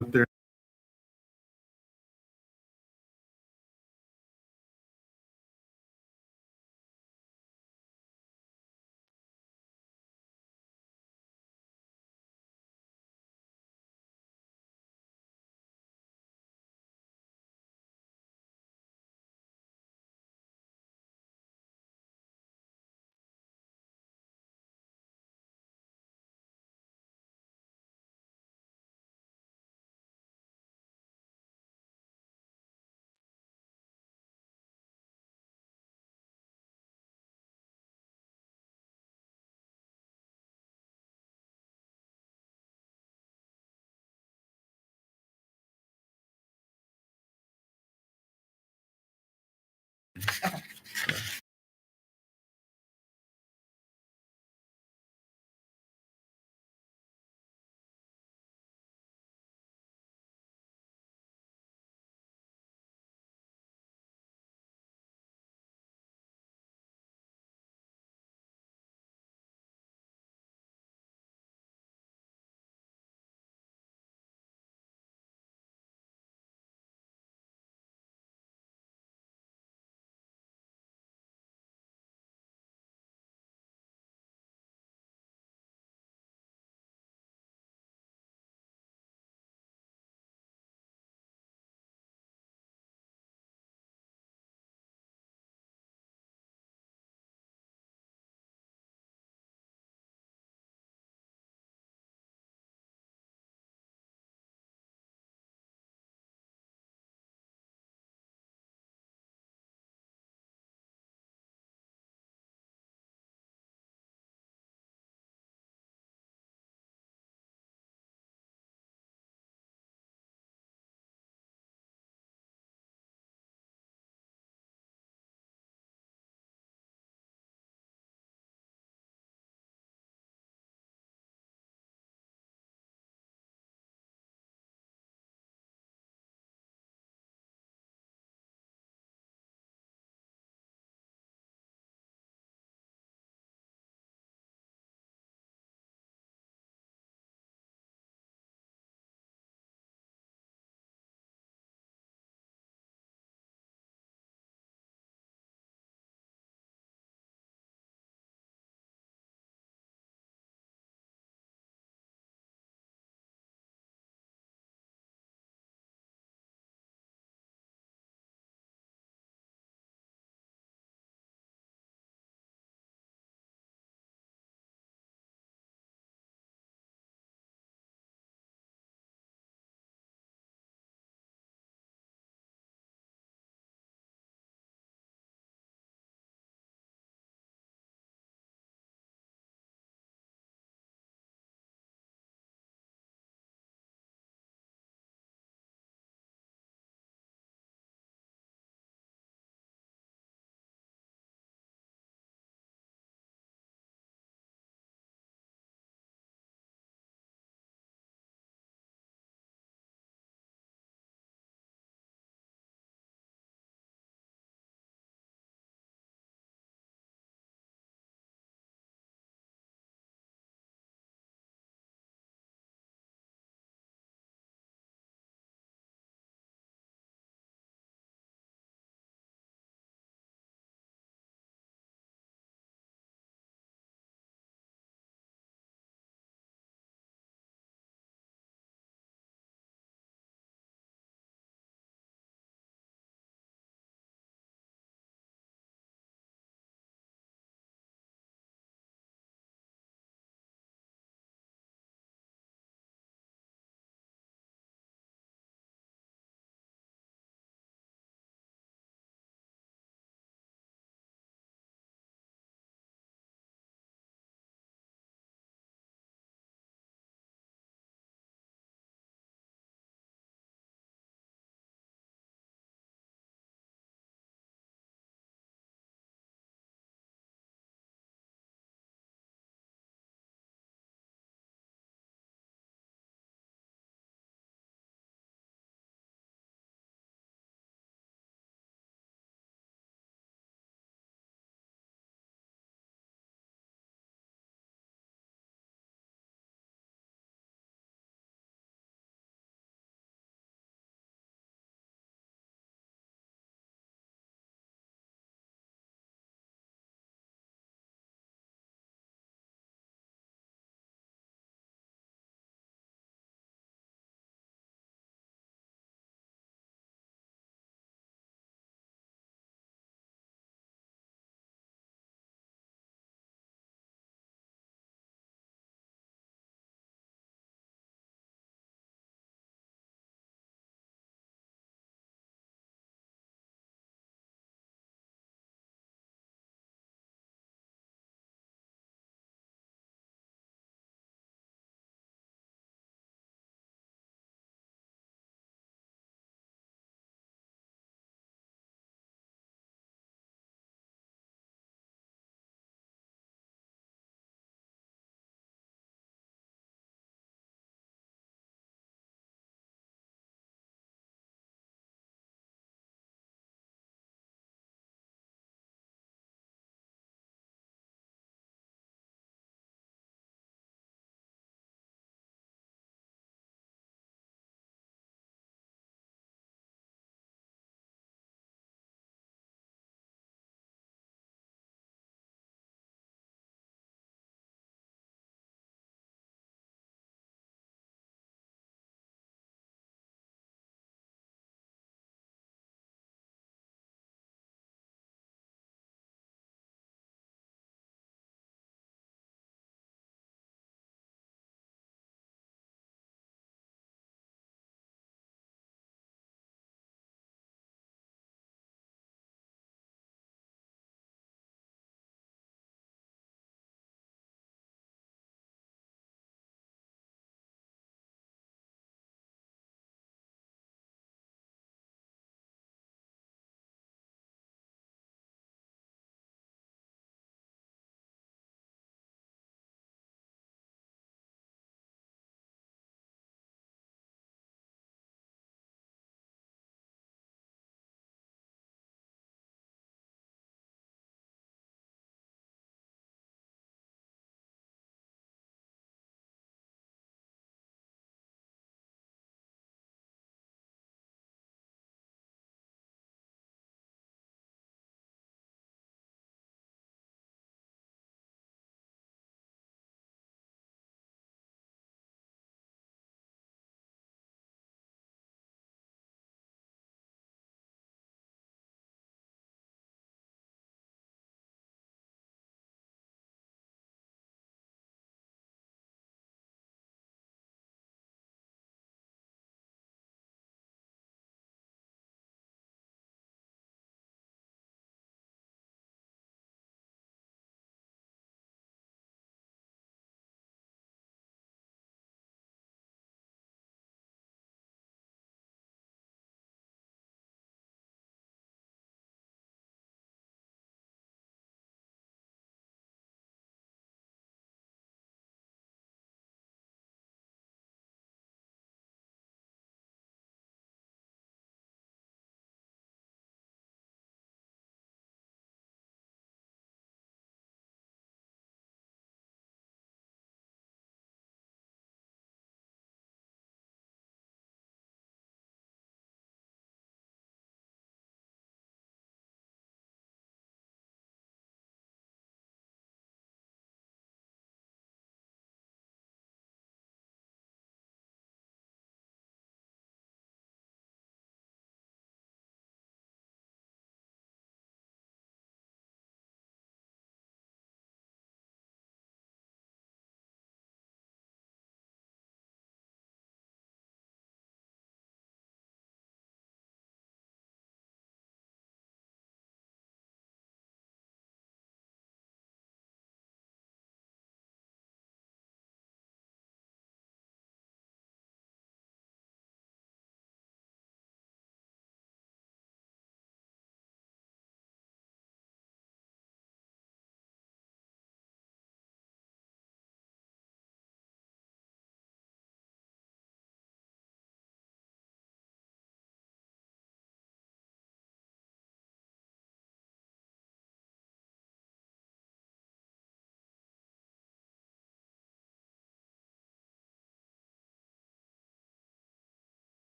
there.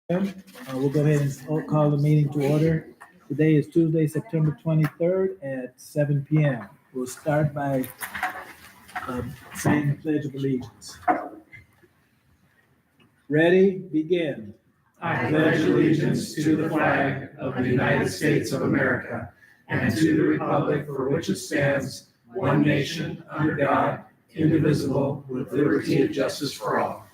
We'll go ahead and call the meeting to order. Today is Tuesday, September 23rd at 7 p.m. We'll start by saying the Pledge of Allegiance. Ready? Begin. I pledge allegiance to the flag of the United States of America and to the republic for which it stands, one nation, under God, indivisible, with liberty and justice for all.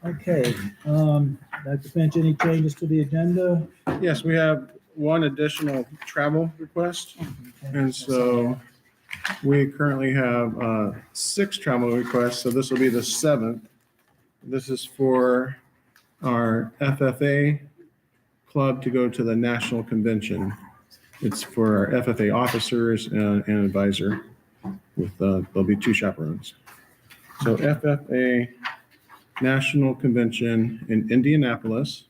Okay, Dr. Finch, any changes to the agenda? Yes, we have one additional travel request. And so we currently have 6 travel requests, so this will be the 7th. This is for our FFA club to go to the national convention. It's for our FFA officers and advisor with, there'll be 2 chaperones. So FFA National Convention in Indianapolis,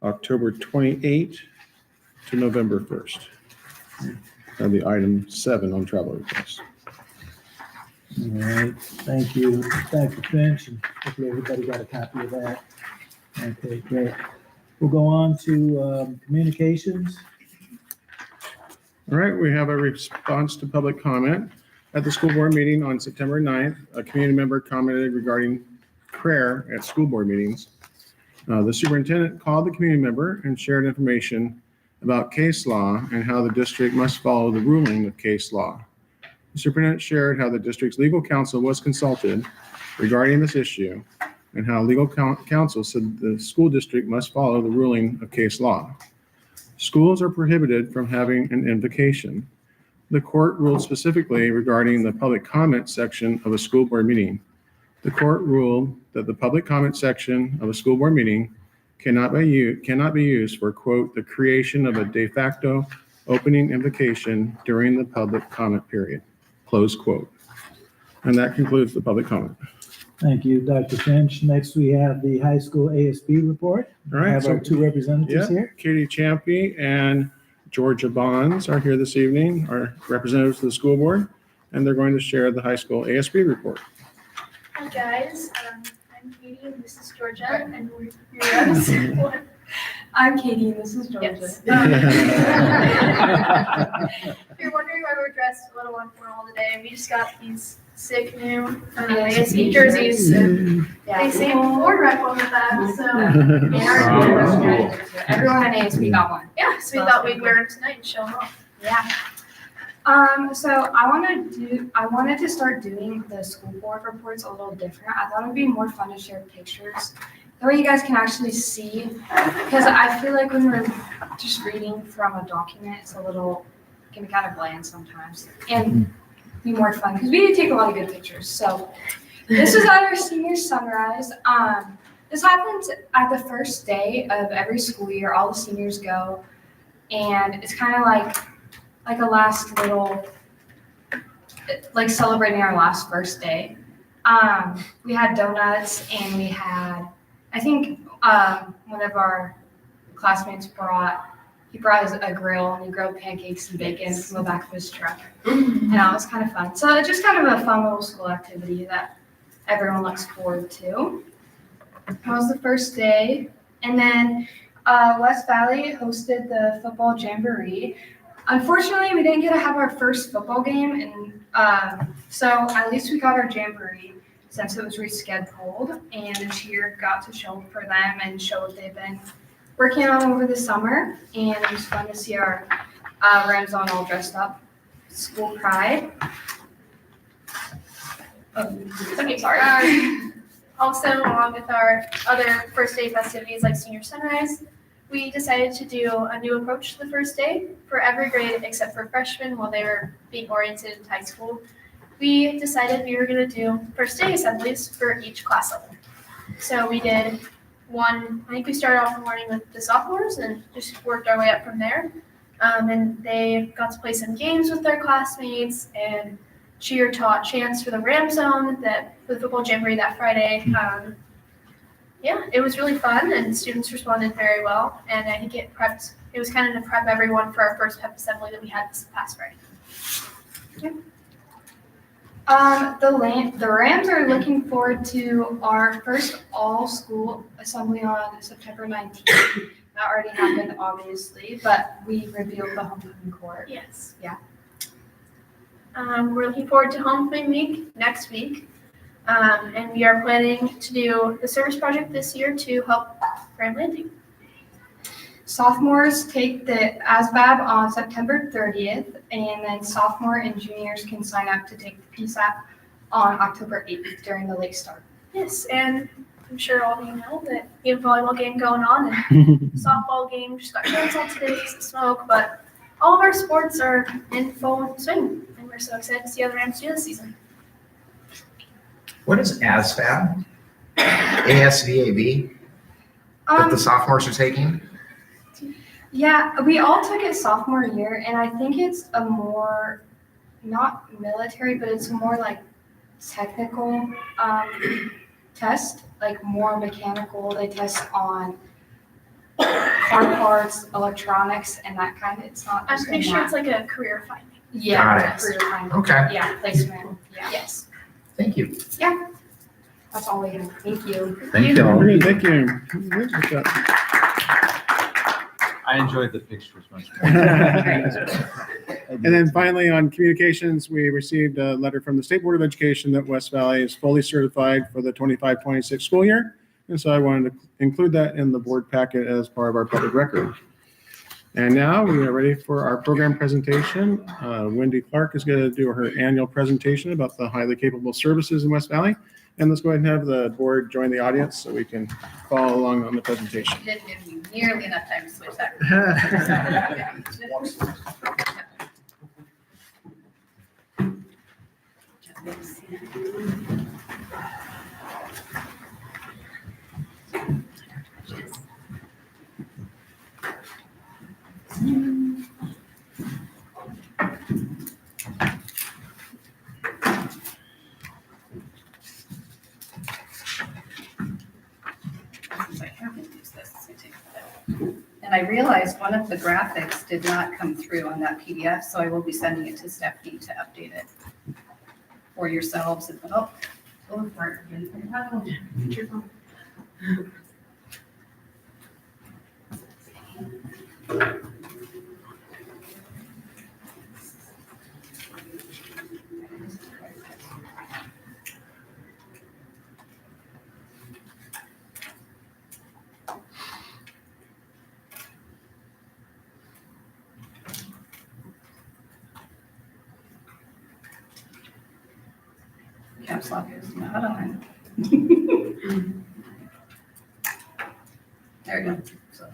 October 28th to November 1st. And the item 7 on travel requests. All right, thank you, Dr. Finch, and hopefully everybody got a copy of that. Okay, great. We'll go on to communications. All right, we have a response to public comment. At the school board meeting on September 9th, a community member commented regarding prayer at school board meetings. The superintendent called the community member and shared information about case law and how the district must follow the ruling of case law. The superintendent shared how the district's legal counsel was consulted regarding this issue and how legal counsel said the school district must follow the ruling of case law. Schools are prohibited from having an invocation. The court ruled specifically regarding the public comment section of a school board meeting. The court ruled that the public comment section of a school board meeting cannot be used for, quote, the creation of a de facto opening invocation during the public comment period, close quote. And that concludes the public comment. Thank you, Dr. Finch. Next, we have the high school ASB report. All right. We have our 2 representatives Yeah, here. Katie Champy and Georgia Bonds are here this evening, our representatives of the school board, and they're going to share the high school ASB report. Hi guys, I'm Katie and this is Georgia, and we're here at the school. I'm Katie and this is Georgia. Yes. If you're wondering why we're dressed a little informal today, we just got these sick new ASB jerseys, and they say Ford rep on the back, so Everyone at ASB got one. yeah, so we thought we'd wear them tonight and show them off. Yeah. So I wanted to start doing the school board reports a little different. I thought it'd be more fun to share pictures. That way you guys can actually see, because I feel like when we're just reading from a document, it's can be kind of bland sometimes, and be more fun, because we did take a lot of good pictures. So this is at our senior sunrise. This happens at the first day of every school year. All the seniors go, and it's kind of like a last little, like celebrating our last first day. We had donuts, and we had, I think one of our classmates brought a grill, and he grilled pancakes and bacon from the back of his truck. And that was kind of fun. So it's just kind of a fun little school activity that everyone looks forward to. That was the first day. And then West Valley hosted the football jamboree. Unfortunately, we didn't get to have our first football game, and so at least we got our jamboree since it was rescheduled, and the cheer got to show for them and show what they've been working on over the summer, and it was fun to see our Rams on all dressed up. School pride. Okay, sorry. Also, along with our other first day festivities like senior sunrise, we decided to do a new approach the first day for every grade except for freshmen while they were being oriented in high school. We decided we were going to do first day assemblies for each class level. So we did one, I think we started off in the morning with the sophomores and just worked our way up from there. And they got to play some games with their classmates, and cheer taught chants for the Ram Zone for the football jamboree that Friday. Yeah, it was really fun, and students responded very well. And I think it was kind of to prep everyone for our first pep assembly that we had this past Friday. Yeah. The Rams are looking forward to our first all-school assembly on September 19th. That already happened, obviously, but we revealed the homecoming court. Yes. Yeah. We're looking forward to homecoming week next week. And we are planning to do the service project this year to help Grand Landing. Sophomores take the ASVAB on September 30th, and then sophomore and juniors can sign up to take the PSAP on October 8th during the late start. Yes, and I'm sure all of you know that we have a volleyball game going on and softball game just got canceled today because of smoke, but all of our sports are in full swing, and we're so excited to see how the Rams do this season. What is ASVAB? ASVAB that the sophomores are taking? Yeah, we all took it sophomore year, and I think it's a more, not military, but it's a more like technical test, like more mechanical. They test on car parts, electronics, and that kind of, it's not I'm just pretty in sure that. it's like a career finding. Yeah, Got it. career finding. Okay, Yeah, placement, yeah. Yes. thank you. That's all we have. Thank you. Thank you. Very good, thank you. Good job. I enjoyed the pictures much more. And then finally, on communications, we received a letter from the State Board of Education that West Valley is fully certified for the 25-26 school year. And so I wanted to include that in the board packet as part of our public record. And now we are ready for our program presentation. Wendy Clark is going to do her annual presentation about the highly capable services in West Valley. And let's go ahead and have the board join the audience so we can follow along on the presentation. You didn't give me nearly enough time to switch that. And I realized one of the graphics did not come through on that PDF, so I will be sending it to Stephanie to update it for yourselves. Oh, for it. Caps lock is not on. There we go. So,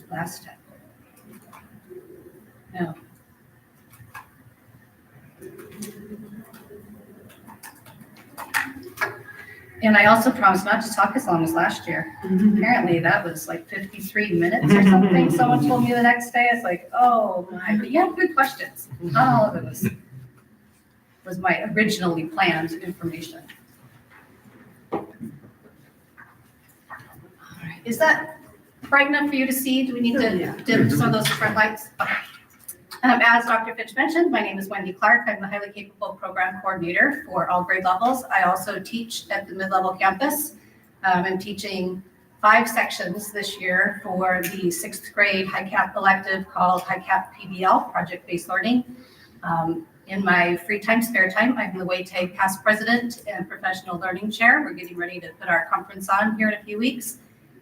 last step. No. And I also promised not to talk as long as last year. Apparently that was like 53 minutes or something. Someone told me the next day. It's like, oh my, but you had good questions. Not all of it was my originally planned information. All right, is that bright enough for you to see? Do we need to dim some of those front lights? Okay. As Dr. Fitch mentioned, my name is Wendy Clark. I'm the highly capable program coordinator for all grade levels. I also teach at the mid-level campus. I'm teaching 5 sections this year for the 6th grade high-cap elective called high-cap PBL, project-based learning. In my free time, spare time, I'm the WATE past president and professional learning chair. We're getting ready to put our conference on here in a few weeks.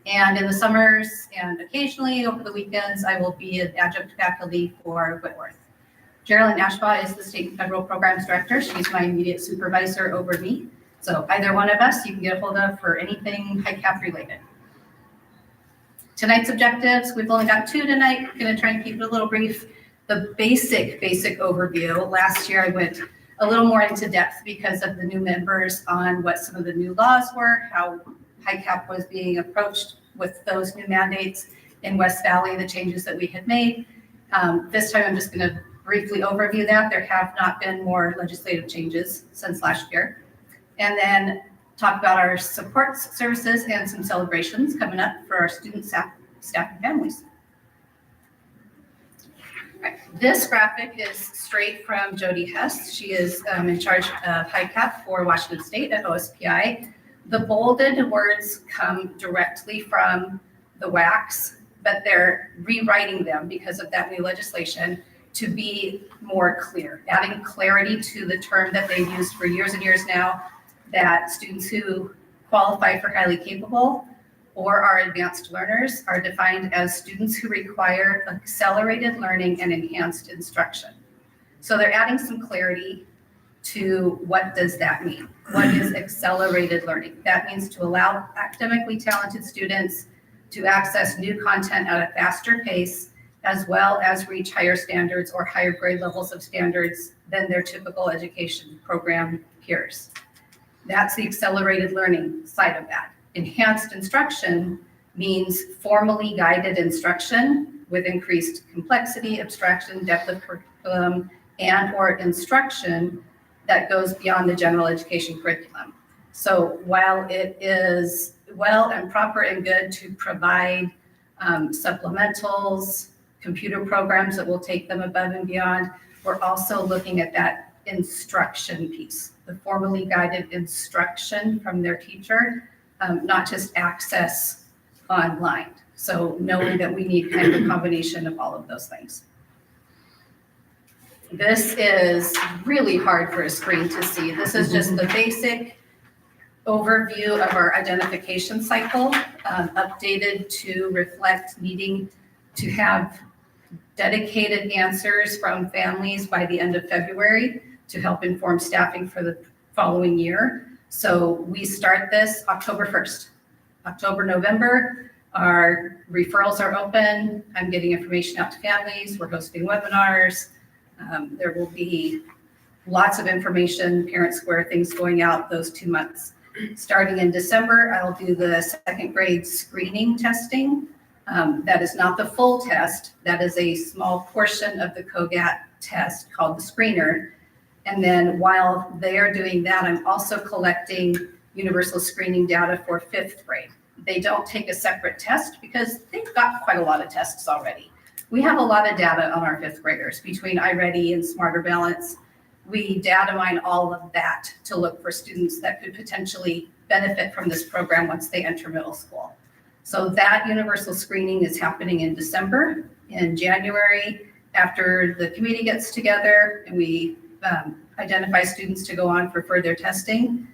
And in the summers and occasionally over the weekends, I will be an adjunct faculty for Whitworth. Geraldine Ashbaugh is the state and federal programs director. She's my immediate supervisor over me. So either one of us you can get a hold of for anything high-cap related. Tonight's objectives, we've only got 2 tonight. I'm gonna try and keep it a little brief. The basic overview. Last year I went a little more into depth because of the new members on what some of the new laws were, how high-cap was being approached with those new mandates in West Valley, the changes that we had made. This time I'm just going to briefly overview that. There have not been more legislative changes since last year. And then talk about our support services and some celebrations coming up for our students, staff, and families. Right. This graphic is straight from Jody Hess. She is in charge of HICAP for Washington State at OSPI. The bolded words come directly from the WACs, but they're rewriting them because of that new legislation to be more clear, adding clarity to the term that they've used for years and years now, that students who qualify for highly capable or are advanced learners are defined as students who require accelerated learning and enhanced instruction. So they're adding some clarity to what does that mean? What is accelerated learning? That means to allow academically talented students to access new content at a faster pace, as well as reach higher standards or higher grade levels of standards than their typical education program peers. That's the accelerated learning side of that. Enhanced instruction means formally guided instruction with increased complexity, abstraction, depth of curriculum, and or instruction that goes beyond the general education curriculum. So while it is well and proper and good to provide supplementals, computer programs that will take them above and beyond, we're also looking at that instruction piece, the formally guided instruction from their teacher, not just access online. So knowing that we need kind of a combination of all of those things. This is really hard for a screen to see. This is just the basic overview of our identification cycle, updated to reflect needing to have dedicated answers from families by the end of February to help inform staffing for the following year. So we start this October 1st. October, November, our referrals are open. I'm getting information out to families. We're hosting webinars. There will be lots of information, Parent Square things going out those 2 months. Starting in December, I'll do the second grade screening testing. That is not the full test. That is a small portion of the COGAT test called the screener. And then while they are doing that, I'm also collecting universal screening data for 5th grade. They don't take a separate test because they've got quite a lot of tests already. We have a lot of data on our 5th graders between iReady and Smarter Balance. We data mine all of that to look for students that could potentially benefit from this program once they enter middle school. So that universal screening is happening in December. In January, after the committee gets together and we identify students to go on for further testing,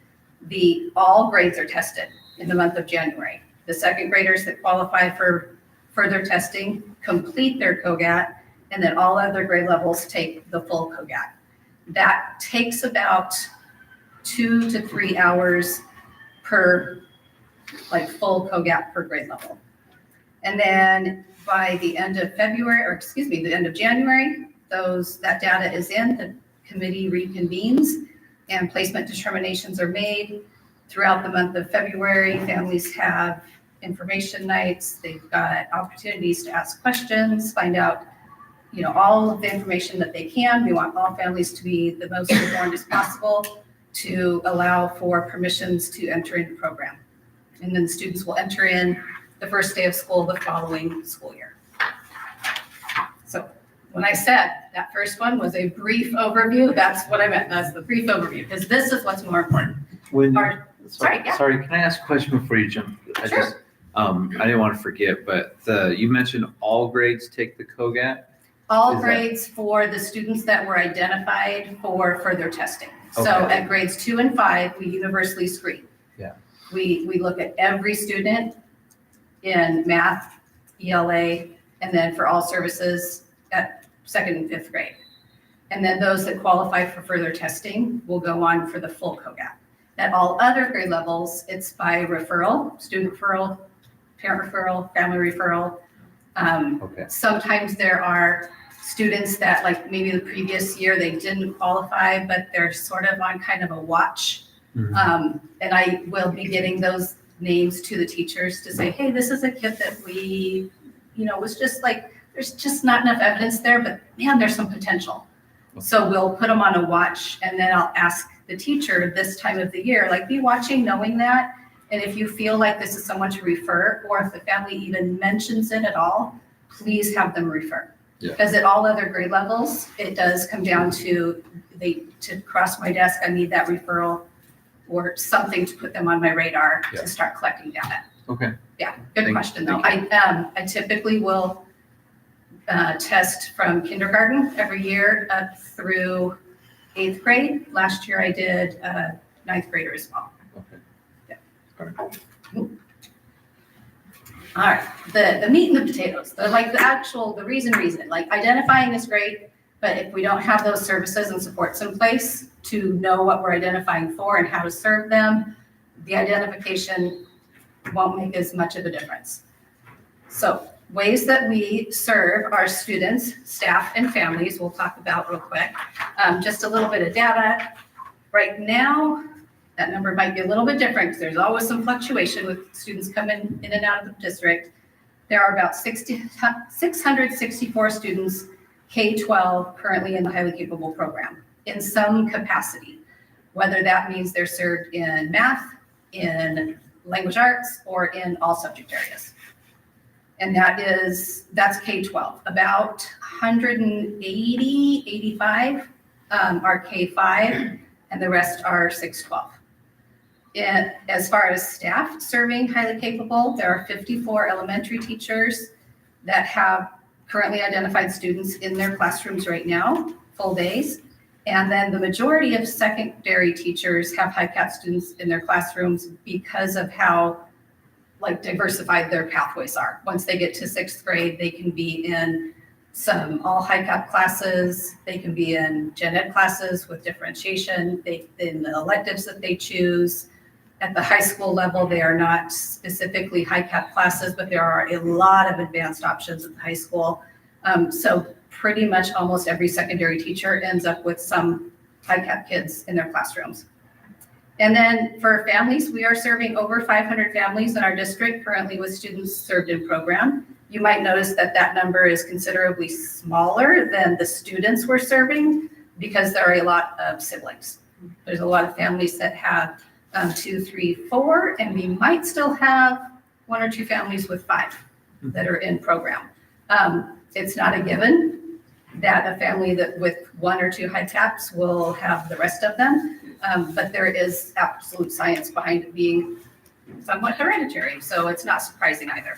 all grades are tested in the month of January. The 2nd graders that qualify for further testing complete their COGAT, and then all other grade levels take the full COGAT. That takes about 2 to 3 hours per full COGAT per grade level. And then by the end of the end of January, that data is in, the committee reconvenes and placement determinations are made. Throughout the month of February, families have information nights. They've got opportunities to ask questions, find out, all of the information that they can. We want all families to be the most informed as possible to allow for permissions to enter into the program. And then the students will enter in the first day of school the following school year. So when I said that first one was a brief overview, that's what I meant. That's the brief overview, because this is what's more important. Sorry, can I ask a question before you jump? Sure. I didn't want to forget, but you mentioned all grades take the COGAT? All grades for the students that were identified for further testing. So Okay. at grades 2 and 5, we universally screen. Yeah. We look at every student in math, ELA, and then for all services at 2nd and 5th grade. And then those that qualify for further testing will go on for the full COGAT. At all other grade levels, it's by referral, student referral, parent referral, family referral. Okay. Sometimes there are students that maybe the previous year they didn't qualify, but they're sort of on kind of a watch. Mhm. And I will be getting those names to the teachers to say, hey, this is a kid that we, was just there's just not enough evidence there, but man, there's some potential. So we'll put them on a watch, and then I'll ask the teacher this time of the year, like, be watching knowing that. And if you feel like this is someone to refer, or if the family even mentions it at all, please have them refer. Yeah. Because at all other grade levels, it does come down to to cross my desk, I need that referral or something to put them on my radar Yeah. to start collecting data. Okay. Yeah, good Thank- question though. thank I typically will test from kindergarten every year up through 8th grade. Last year I did 9th grader as well. Okay. Yeah. All right. All right, the meat and the potatoes, the reason, like identifying is great, but if we don't have those services and supports in place to know what we're identifying for and how to serve them, the identification won't make as much of a difference. So ways that we serve our students, staff, and families, we'll talk about real quick. Just a little bit of data. Right now, that number might be a little bit different because there's always some fluctuation with students coming in and out of the district. There are about 664 students, K-12, currently in the highly capable program in some capacity, whether that means they're served in math, in language arts, or in all subject areas. And that's K-12. About 180, 85 are K-5, and the rest are 6-12. And as far as staff serving highly capable, there are 54 elementary teachers that have currently identified students in their classrooms right now, full days. And then the majority of secondary teachers have high-cap students in their classrooms because of how diversified their pathways are. Once they get to 6th grade, they can be in some all high-cap classes, they can be in gen ed classes with differentiation, in the electives that they choose. At the high school level, they are not specifically high-cap classes, but there are a lot of advanced options at the high school. So pretty much almost every secondary teacher ends up with some high-cap kids in their classrooms. And then for families, we are serving over 500 families in our district currently with students served in program. You might notice that that number is considerably smaller than the students we're serving because there are a lot of siblings. There's a lot of families that have 2, 3, 4, and we might still have 1 or 2 families with 5 that are in program. It's not a given that a family that with 1 or 2 high caps will have the rest of them, but there is absolute science behind it being somewhat hereditary, so it's not surprising either.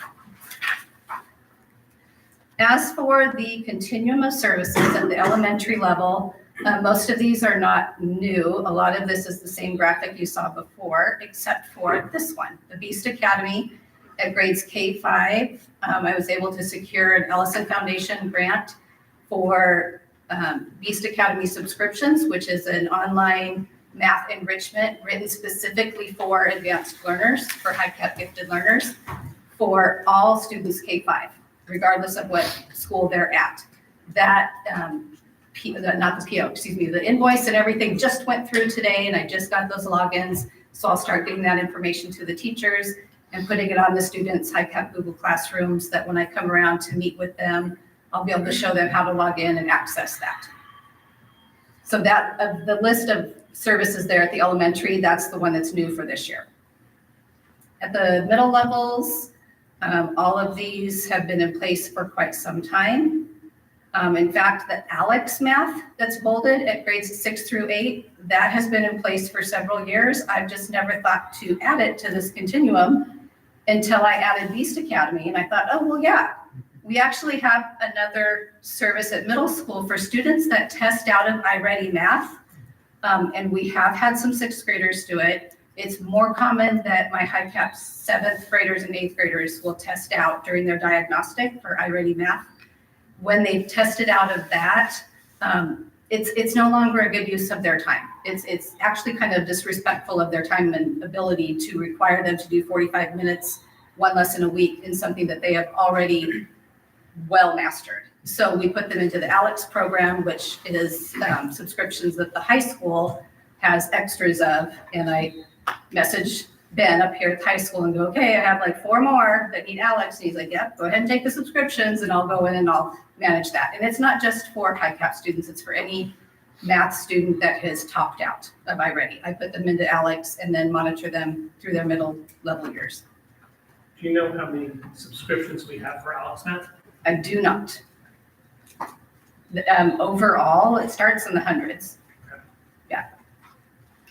As for the continuum of services at the elementary level, most of these are not new. A lot of this is the same graphic you saw before, except for this one, the Beast Academy at grades K-5. I was able to secure an Ellison Foundation grant for Beast Academy subscriptions, which is an online math enrichment written specifically for advanced learners, for high-cap gifted learners, for all students K-5, regardless of what school they're at. That, not the PO, excuse me, the invoice and everything just went through today, and I just got those logins. So I'll start getting that information to the teachers and putting it on the students' high-cap Google Classrooms, that when I come around to meet with them, I'll be able to show them how to log in and access that. So that, the list of services there at the elementary, that's the one that's new for this year. At the middle levels, all of these have been in place for quite some time. In fact, the Alex math that's bolded at grades 6 through 8, that has been in place for several years. I've just never thought to add it to this continuum until I added Beast Academy. And I thought, oh, well, yeah, we actually have another service at middle school for students that test out of iReady Math. And we have had some 6th graders do it. It's more common that my high-cap 7th graders and 8th graders will test out during their diagnostic for iReady Math. When they've tested out of that, it's no longer a good use of their time. It's actually kind of disrespectful of their time and ability to require them to do 45 minutes, 1 lesson a week in something that they have already well mastered. So we put them into the Alex program, which is subscriptions that the high school has extras of, and I message Ben up here at the high school and go, okay, I have like 4 more that need Alex. And he's like, yep, go ahead and take the subscriptions and I'll go in and I'll manage that. And it's not just for high cap students, it's for any math student that has topped out of iReady. I put them into Alex and then monitor them through their middle level years. Do you know how many subscriptions we have for Alex Math? I do not. Overall, it starts in the hundreds. Yeah.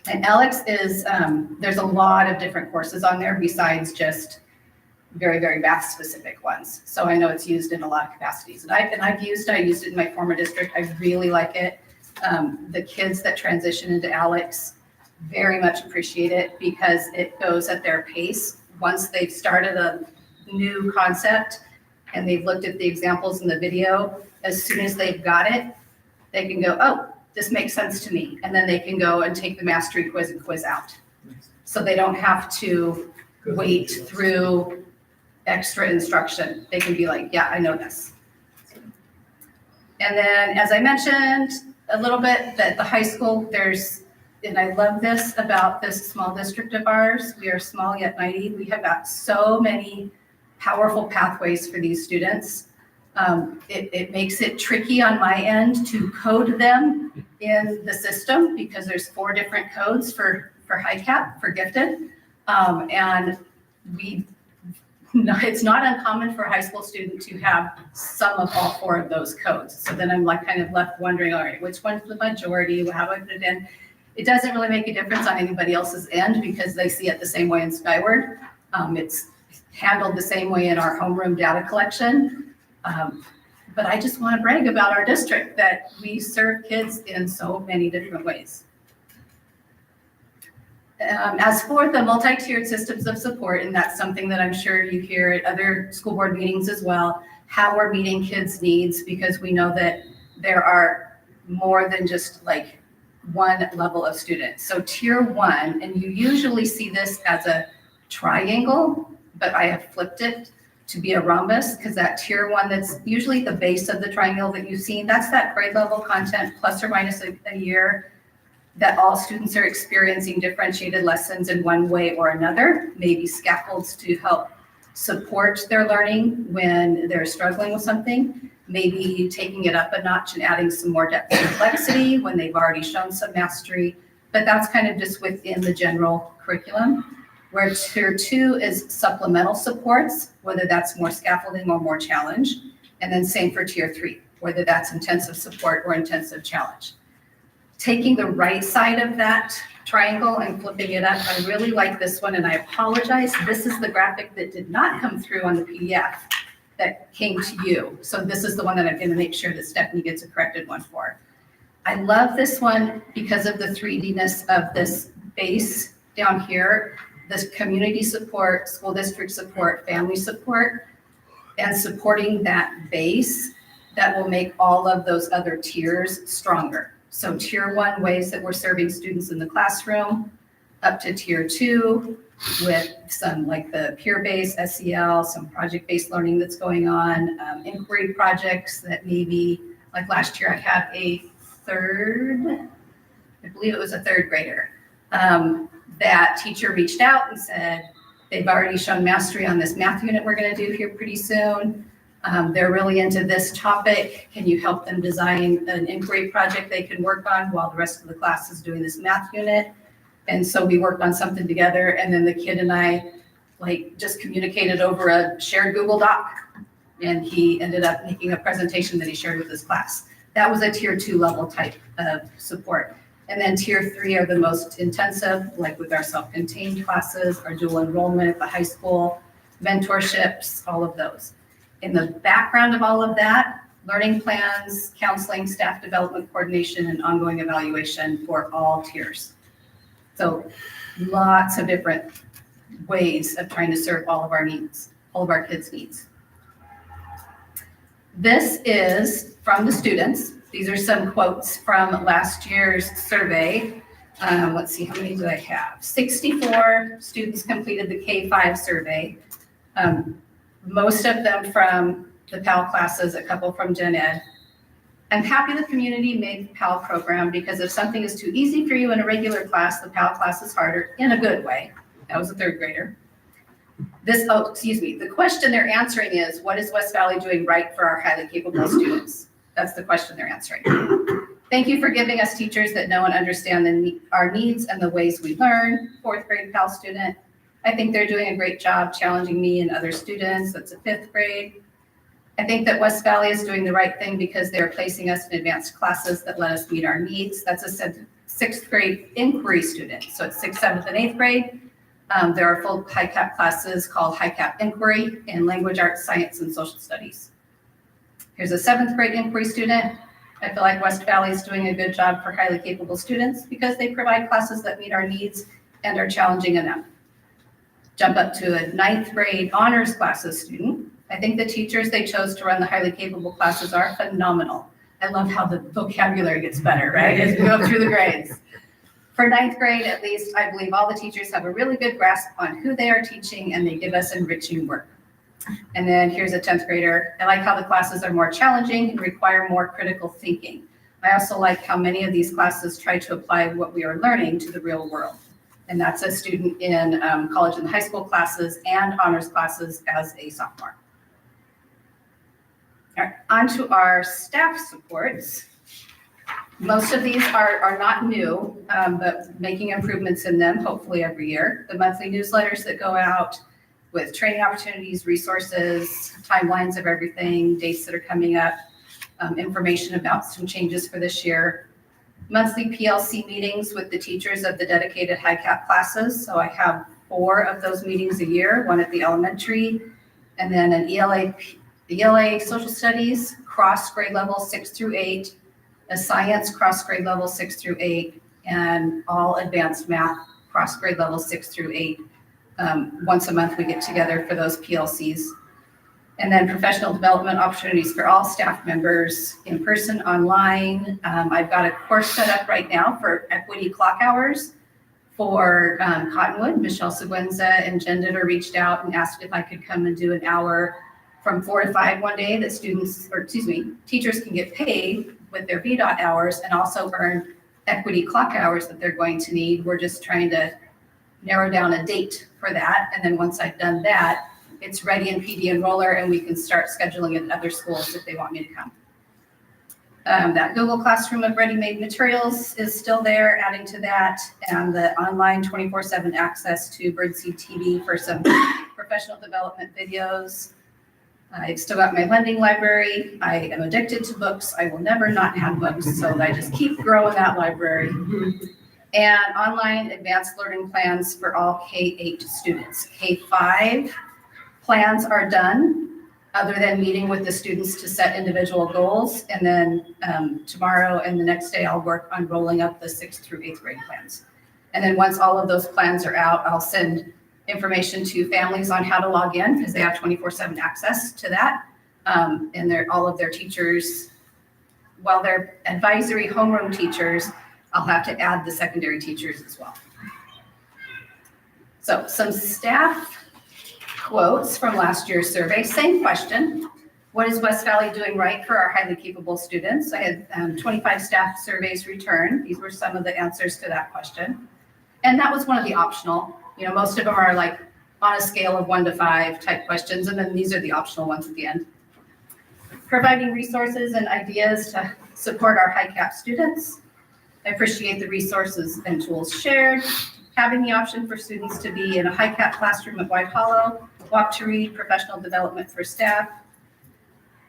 And Alex is, there's a lot of different courses on there besides just very, very math specific ones. So I know it's used in a lot of capacities. And I used it in my former district. I really like it. The kids that transition into Alex very much appreciate it because it goes at their pace. Once they've started a new concept and they've looked at the examples in the video, as soon as they've got it, they can go, oh, this makes sense to me. And then they can go and take the mastery quiz and quiz out. So they don't have to wait through extra instruction. They can be like, yeah, I know this. And then, as I mentioned a little bit, that the high school, and I love this about this small district of ours. We are small yet mighty. We have got so many powerful pathways for these students. It makes it tricky on my end to code them in the system because there's 4 different codes for high cap, for gifted. And it's not uncommon for a high school student to have some of all 4 of those codes. So then I'm like kind of left wondering, all right, which one's the majority? How do I put it in? It doesn't really make a difference on anybody else's end because they see it the same way in Skyward. It's handled the same way in our homeroom data collection. But I just want to brag about our district that we serve kids in so many different ways. As for the multi-tiered systems of support, and that's something that I'm sure you hear at other school board meetings as well, how we're meeting kids' needs, because we know that there are more than just like one level of student. So tier 1, and you usually see this as a triangle, but I have flipped it to be a rhombus because that tier 1, that's usually the base of the triangle that you've seen, that's that grade level content plus or minus a year that all students are experiencing differentiated lessons in one way or another, maybe scaffolds to help support their learning when they're struggling with something, maybe taking it up a notch and adding some more depth and complexity when they've already shown some mastery, but that's kind of just within the general curriculum. Where tier 2 is supplemental supports, whether that's more scaffolding or more challenge, and then same for tier 3, whether that's intensive support or intensive challenge. Taking the right side of that triangle and flipping it up, I really like this one, and I apologize. This is the graphic that did not come through on the PDF that came to you. So this is the one that I'm going to make sure that Stephanie gets a corrected one for. I love this one because of the 3D-ness of this base down here, this community support, school district support, family support, and supporting that base that will make all of those other tiers stronger. So tier 1, ways that we're serving students in the classroom, up to tier 2 with some like the peer-based SEL, some project-based learning that's going on, inquiry projects that maybe, like last year I had I believe it was a 3rd grader. That teacher reached out and said, they've already shown mastery on this math unit we're going to do here pretty soon. They're really into this topic. Can you help them design an inquiry project they can work on while the rest of the class is doing this math unit? And so we worked on something together, and then the kid and I like just communicated over a shared Google Doc, and he ended up making a presentation that he shared with his class. That was a tier 2 level type of support. And then tier 3 are the most intensive, like with our self-contained classes, our dual enrollment at the high school, mentorships, all of those. In the background of all of that, learning plans, counseling, staff development coordination, and ongoing evaluation for all tiers. So lots of different ways of trying to serve all of our needs, all of our kids' needs. This is from the students. These are some quotes from last year's survey. Let's see, how many do I have? 64 students completed the K-5 survey. Most of them from the PAL classes, a couple from Gen Ed. I'm happy the community made the PAL program because if something is too easy for you in a regular class, the PAL class is harder in a good way. That was a third grader. The question they're answering is, what is West Valley doing right for our highly capable students? That's the question they're answering. Thank you for giving us teachers that know and understand our needs and the ways we learn. Fourth grade Pal student. I think they're doing a great job challenging me and other students. That's a fifth grade. I think that West Valley is doing the right thing because they're placing us in advanced classes that let us meet our needs. That's a sixth grade inquiry student. So it's sixth, seventh, and eighth grade. There are full high cap classes called high cap inquiry in language arts, science, and social studies. Here's a seventh grade inquiry student. I feel like West Valley is doing a good job for highly capable students because they provide classes that meet our needs and are challenging enough. Jump up to a ninth grade honors classes student. I think the teachers they chose to run the highly capable classes are phenomenal. I love how the vocabulary gets better, right, as we go through the grades. For ninth grade, at least, I believe all the teachers have a really good grasp on who they are teaching and they give us enriching work. And then here's a 10th grader. I like how the classes are more challenging and require more critical thinking. I also like how many of these classes try to apply what we are learning to the real world. And that's a student in college and high school classes and honors classes as a sophomore. All right, on to our staff supports. Most of these are not new, but making improvements in them, hopefully every year. The monthly newsletters that go out with training opportunities, resources, timelines of everything, dates that are coming up, information about some changes for this year. Monthly PLC meetings with the teachers of the dedicated high cap classes. So I have 4 of those meetings a year, one at the elementary, and then an ELA social studies, cross grade level 6 through 8, a science cross grade level 6 through 8, and all advanced math cross grade level 6 through 8. Once a month we get together for those PLCs. And then professional development opportunities for all staff members, in person, online. I've got a course set up right now for equity clock hours for Cottonwood. Michelle Seguenza and Jen Ditter reached out and asked if I could come and do an hour from 4 to 5 one day that teachers can get paid with their VDOT hours and also earn equity clock hours that they're going to need. We're just trying to narrow down a date for that. And then once I've done that, it's ready in PD Enroller and we can start scheduling it at other schools if they want me to come. That Google Classroom of ready-made materials is still there, adding to that, and the online 24/7 access to Birdseed TV for some professional development videos. I've still got my lending library. I am addicted to books. I will never not have books, so I just keep growing that library. And online advanced learning plans for all K-8 students. K-5 plans are done, other than meeting with the students to set individual goals. And then tomorrow and the next day, I'll work on rolling up the 6th through 8th grade plans. And then once all of those plans are out, I'll send information to families on how to log in because they have 24/7 access to that. And all of their teachers, while they're advisory homeroom teachers, I'll have to add the secondary teachers as well. So some staff quotes from last year's survey, same question. What is West Valley doing right for our highly capable students? I had 25 staff surveys returned. These were some of the answers to that question. And that was one of the optional. You know, most of them are like on a scale of 1 to 5 type questions. And then these are the optional ones at the end. Providing resources and ideas to support our high cap students. I appreciate the resources and tools shared. Having the option for students to be in a high cap classroom at White Hollow, walk to read, professional development for staff.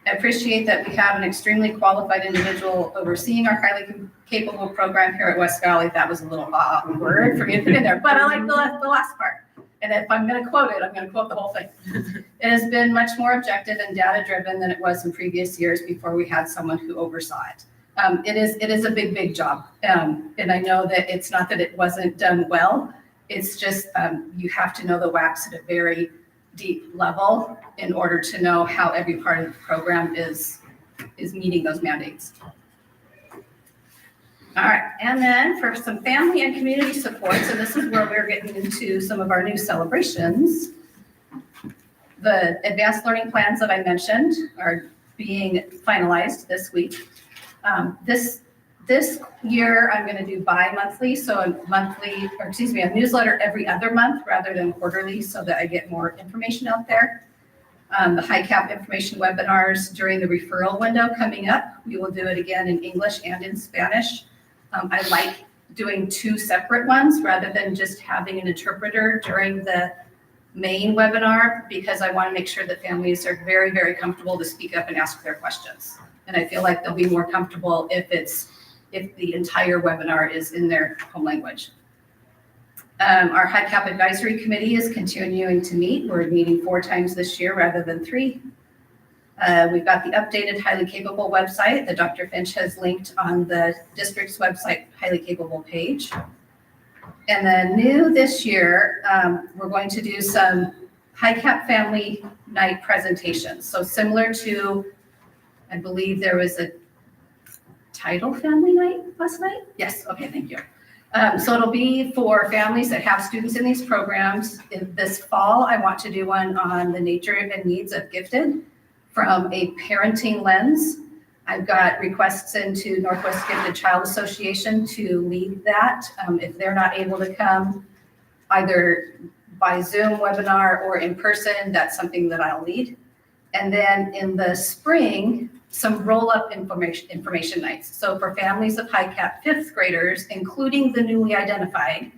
I appreciate that we have an extremely qualified individual overseeing our highly capable program here at West Valley. That was a little awkward for me to put in there, but I like the last part. And if I'm going to quote it, I'm going to quote the whole thing. It has been much more objective and data driven than it was in previous years before we had someone who oversaw it. It is a big job. And I know that it's not that it wasn't done well. It's just you have to know the WACs at a very deep level in order to know how every part of the program is meeting those mandates. All right, and then for some family and community support, so this is where we're getting into some of our new celebrations. The advanced learning plans that I mentioned are being finalized this week. This year, I'm going to do bi-monthly, so a newsletter every other month rather than quarterly so that I get more information out there. The HiCap information webinars during the referral window coming up. We will do it again in English and in Spanish. I like doing two separate ones rather than just having an interpreter during the main webinar because I want to make sure that families are very, very comfortable to speak up and ask their questions. And I feel like they'll be more comfortable if the entire webinar is in their home language. Our HiCap Advisory Committee is continuing to meet. We're meeting 4 times this year rather than 3. We've got the updated Highly Capable website that Dr. Finch has linked on the district's website Highly Capable page. And then new this year, we're going to do some HiCap Family Night presentations. So similar to, I believe there was a Title Family Night last night? Yes, okay, thank you. So it'll be for families that have students in these programs. This fall, I want to do one on the nature and needs of gifted from a parenting lens. I've got requests into Northwest Gifted Child Association to lead that. If they're not able to come either by Zoom webinar or in person, that's something that I'll lead. And then in the spring, some roll-up information nights. So for families of HiCap 5th graders, including the newly identified,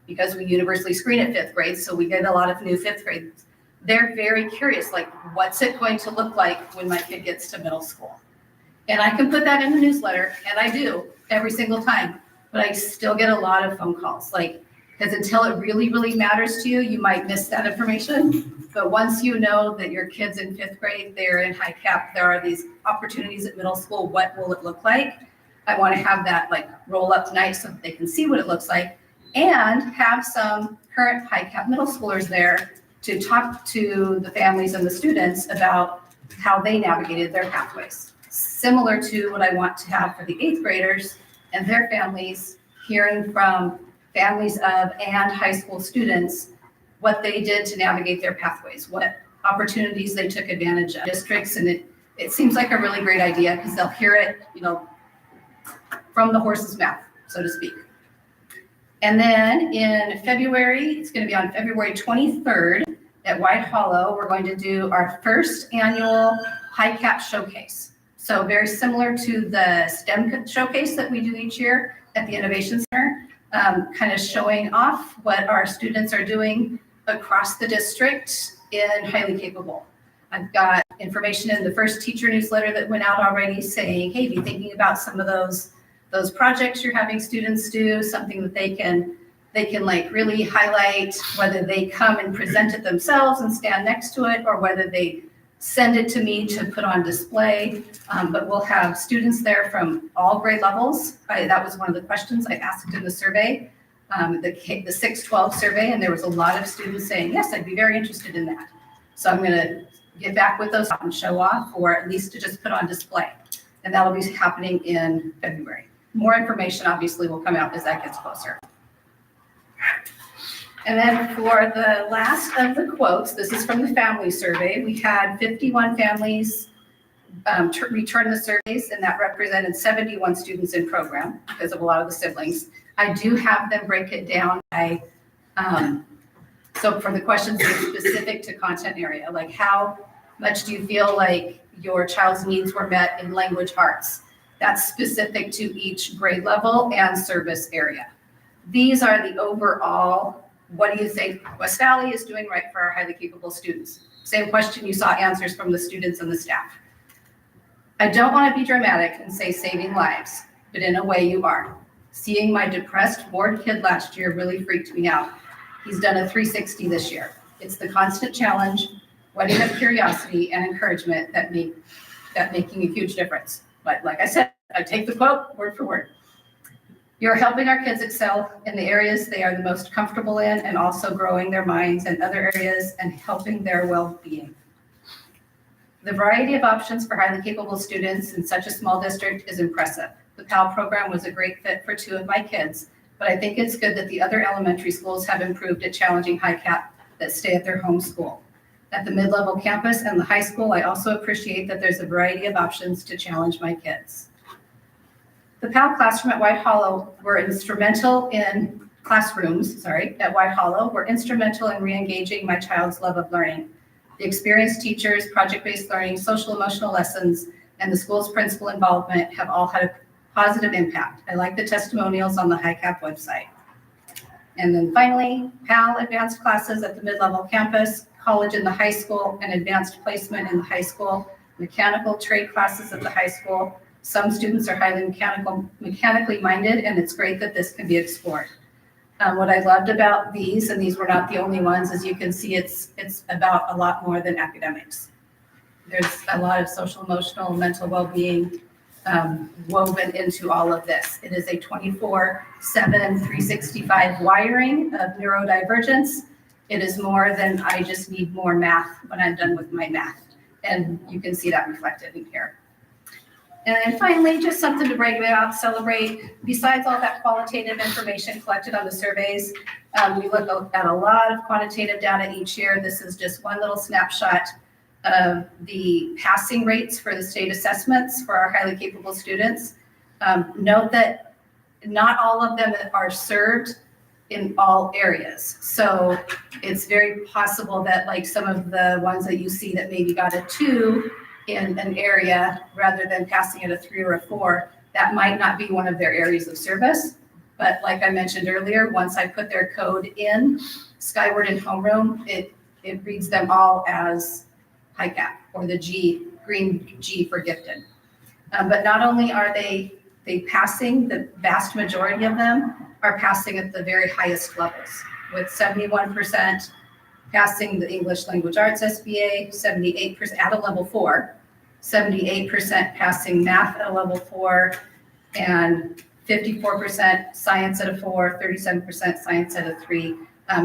because we universally screen at 5th grade, so we get a lot of new 5th grades, they're very curious, like, what's it going to look like when my kid gets to middle school? And I can put that in the newsletter, and I do every single time, but I still get a lot of phone calls, like, because until it really, really matters to you, you might miss that information. But once you know that your kid's in 5th grade, they're in HiCap, there are these opportunities at middle school, what will it look like? I want to have that like roll up night so that they can see what it looks like and have some current HiCap middle schoolers there to talk to the families and the students about how they navigated their pathways. Similar to what I want to have for the 8th graders and their families, hearing from families of and high school students what they did to navigate their pathways, what opportunities they took advantage of districts. And it seems like a really great idea because they'll hear it, from the horse's mouth, so to speak. And then in February, it's going to be on February 23rd at White Hollow, we're going to do our first annual HiCap showcase. So very similar to the STEM showcase that we do each year at the Innovation Center, kind of showing off what our students are doing across the district in Highly Capable. I've got information in the first teacher newsletter that went out already saying, hey, be thinking about some of those projects you're having students do, something that they can like really highlight, whether they come and present it themselves and stand next to it, or whether they send it to me to put on display. But we'll have students there from all grade levels. That was one of the questions I asked in the survey, the 612 survey, and there was a lot of students saying, yes, I'd be very interested in that. So I'm gonna get back with those and show off, or at least to just put on display. And that'll be happening in February. More information obviously will come out as that gets closer. And then for the last of the quotes, this is from the family survey. We had 51 families return the surveys, and that represented 71 students in program because of a lot of the siblings. I do have them break it down by, so for the questions that are specific to content area, like how much do you feel like your child's needs were met in language arts? That's specific to each grade level and service area. These are the overall, what do you think West Valley is doing right for our highly capable students? Same question, you saw answers from the students and the staff. I don't want to be dramatic and say saving lives, but in a way you are. Seeing my depressed, bored kid last year really freaked me out. He's done a 360 this year. It's the constant challenge, wedding of curiosity and encouragement that making a huge difference. But like I said, I take the quote word for word. You're helping our kids excel in the areas they are the most comfortable in, and also growing their minds in other areas and helping their well-being. The variety of options for highly capable students in such a small district is impressive. The PAL program was a great fit for 2 of my kids, but I think it's good that the other elementary schools have improved at challenging HiCap that stay at their home school. At the mid-level campus and the high school, I also appreciate that there's a variety of options to challenge my kids. The PAL classroom at White Hollow were instrumental in at White Hollow were instrumental in re-engaging my child's love of learning. The experienced teachers, project-based learning, social emotional lessons, and the school's principal involvement have all had a positive impact. I like the testimonials on the HiCap website. And then finally, PAL advanced classes at the mid-level campus, college in the high school, and advanced placement in the high school, mechanical trade classes at the high school. Some students are highly mechanically minded, and it's great that this can be explored. What I loved about these, and these were not the only ones, as you can see, it's about a lot more than academics. There's a lot of social, emotional, mental well-being woven into all of this. It is a 24/7, 365 wiring of neurodivergence. It is more than I just need more math when I'm done with my math. And you can see that reflected in here. And then finally, just something to brag about, celebrate. Besides all that qualitative information collected on the surveys, we look at a lot of quantitative data each year. This is just one little snapshot of the passing rates for the state assessments for our highly capable students. Note that not all of them are served in all areas. So it's very possible that like some of the ones that you see that maybe got a 2 in an area rather than passing at a 3 or a 4, that might not be one of their areas of service. But like I mentioned earlier, once I put their code in Skyward and Homeroom, it reads them all as HiCap or the G, green G for gifted. But not only are they passing, the vast majority of them are passing at the very highest levels, with 71% passing the English Language Arts SBA, 78% at a level 4, 78% passing math at a level 4, and 54% science at a 4, 37% science at a 3,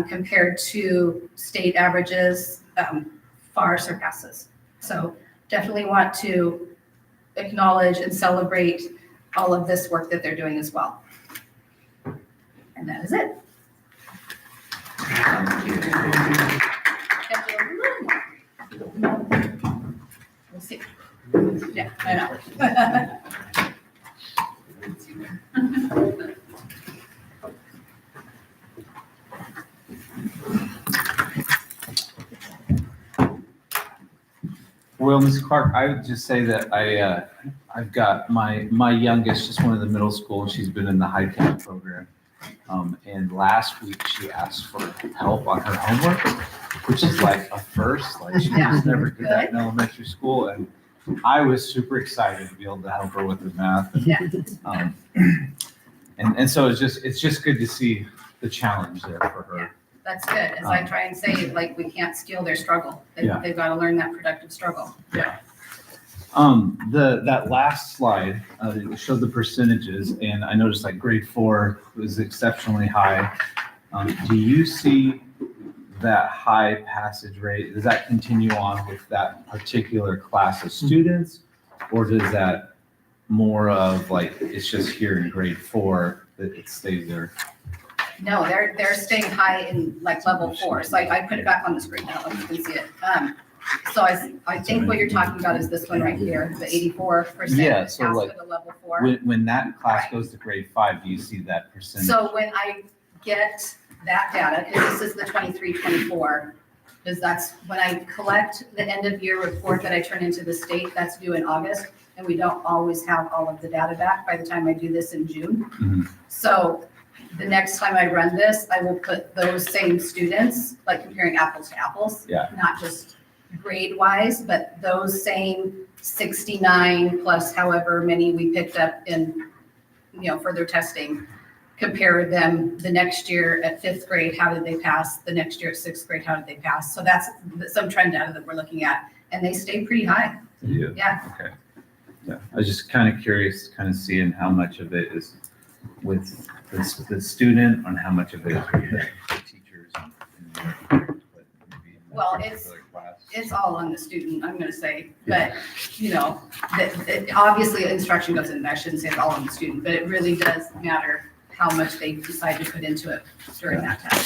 compared to state averages, far surpasses. So definitely want to acknowledge and celebrate all of this work that they're doing as well. And that is it. We'll see. Yeah, I know. Well, Ms. Clark, I would just say that I've got my youngest, just one in the middle school, and she's been in the HiCap program. And last week she asked for help on her homework, which is like a first. Like she just never did that in elementary school, and I was super excited to be able to help her with her math. Yeah. And so it's just good to see the challenge there for her. That's good. As I try and say, like, we can't steal their struggle. They've got to learn that productive struggle. Yeah. That last slide showed the percentages, and I noticed like grade 4 was exceptionally high. Do you see that high passage rate? Does that continue on with that particular class of students, or does that more of like it's just here in grade 4 that it stays there? No, they're staying high in like level 4. So I put it back on the screen now, if you can see it. So I think what you're talking about is this one right here, the 84%. Yeah, so pass like for the level 4. when that class goes to grade 5, do you see that percentage? So when I get that data, because this is the 23-24, because that's when I collect the end of year report that I turn into the state, that's due in August, and we don't always have all of the data back by the time I do this in June. Mm-hmm. So the next time I run this, I will put those same students, like comparing apples to apples, not just grade wise, but those same 69 plus however many we picked up in, further testing, compare them the next year at 5th grade, how did they pass? The next year at 6th grade, how did they pass? So that's some trend data that we're looking at, and they stay pretty high. Yeah. Okay. Yeah, I was just kind of curious, kind of seeing how much of it is with the student and how much of it is with the teachers. Well, it's all on the student, I'm gonna say, but, obviously instruction goes in there. I shouldn't say it's all on the student, but it really does matter how much they decide to put into it during that time.